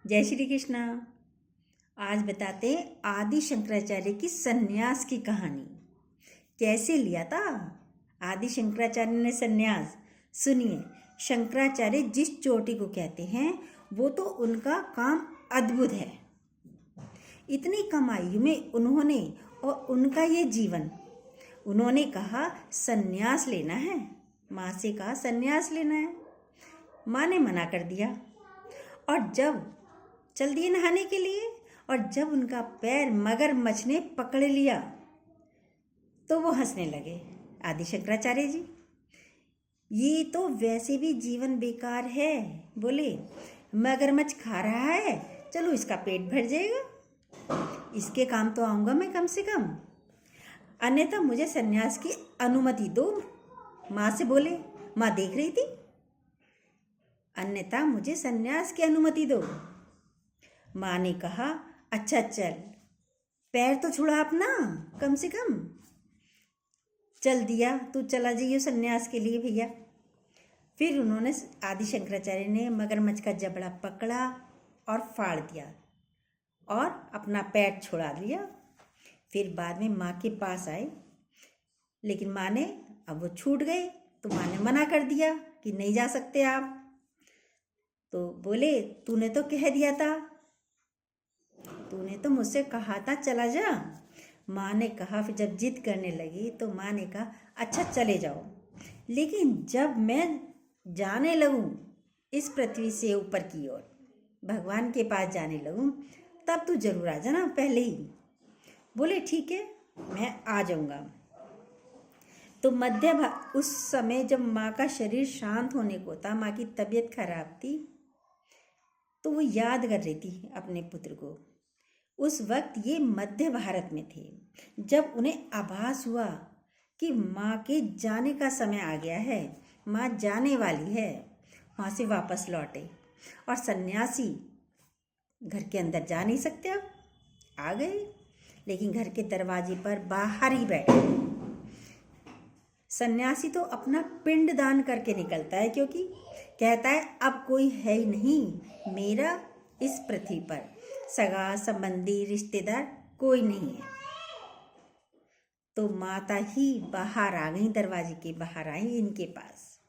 जय श्री कृष्णा। आज बताते हैं आदि शंकराचार्य की सन्यास की कहानी। कैसे लिया था आदि शंकराचार्य ने सन्यास। सुनिए, शंकराचार्य जिस चोटी को कहते हैं वो तो उनका काम अद्भुत है। इतनी कम आयु में उन्होंने और उनका ये जीवन, उन्होंने कहा सन्यास लेना है। माँ से कहा सन्यास लेना है। माँ ने मना कर दिया और जब चल दिए नहाने के लिए, और जब उनका पैर मगरमच्छ ने पकड़ लिया तो वो हंसने लगे। आदि शंकराचार्य जी, ये तो वैसे भी जीवन बेकार है। बोले मगरमच्छ खा रहा है, चलो इसका पेट भर जाएगा, इसके काम तो आऊँगा मैं कम से कम, अन्यथा मुझे सन्यास की अनुमति दो। माँ से बोले, माँ देख रही थी, अन्यथा मुझे सन्यास की अनुमति दो। माँ ने कहा अच्छा चल, पैर तो छुड़ा अपना कम से कम। चल दिया, तू चला जाइए सन्यास के लिए भैया। फिर उन्होंने आदि शंकराचार्य ने मगरमच्छ का जबड़ा पकड़ा और फाड़ दिया और अपना पैर छुड़ा लिया। फिर बाद में माँ के पास आए, लेकिन माँ ने, अब वो छूट गए तो माँ ने मना कर दिया कि नहीं जा सकते आप। तो बोले तूने तो कह दिया था, तूने तो मुझसे कहा था चला जा। माँ ने कहा, फिर जब जिद करने लगी तो माँ ने कहा अच्छा चले जाओ, लेकिन जब मैं जाने लगूं इस पृथ्वी से ऊपर की ओर, भगवान के पास जाने लगूं, तब तू जरूर आ जाना पहले ही। बोले ठीक है, मैं आ जाऊंगा। तो उस समय जब माँ का शरीर शांत होने को था, माँ की तबीयत खराब थी, तो वो याद कर रही थी अपने पुत्र को। उस वक्त ये मध्य भारत में थे, जब उन्हें आभास हुआ कि माँ के जाने का समय आ गया है, माँ जाने वाली है। वहाँ से वापस लौटे और सन्यासी घर के अंदर जा नहीं सकते, अब आ गए, लेकिन घर के दरवाजे पर बाहर ही बैठे। सन्यासी तो अपना पिंड दान करके निकलता है, क्योंकि कहता है अब कोई है ही नहीं मेरा इस पृथ्वी पर, सगा संबंधी रिश्तेदार कोई नहीं है। तो माता ही बाहर आ गई, दरवाजे के बाहर आई इनके पास,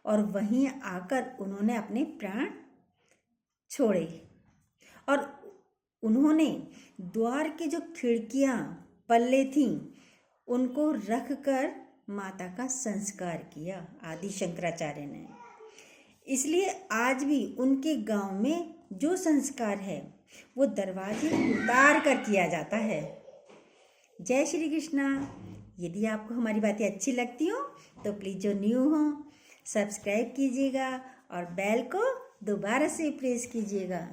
और वहीं आकर उन्होंने अपने प्राण छोड़े। और उन्होंने द्वार के जो खिड़कियां पल्ले थीं उनको रख कर माता का संस्कार किया आदि शंकराचार्य ने। इसलिए आज भी उनके गांव में जो संस्कार है वो दरवाजे उतार कर किया जाता है। जय श्री कृष्णा। यदि आपको हमारी बातें अच्छी लगती हो तो प्लीज़ जो न्यू हो सब्सक्राइब कीजिएगा और बेल को दोबारा से प्रेस कीजिएगा।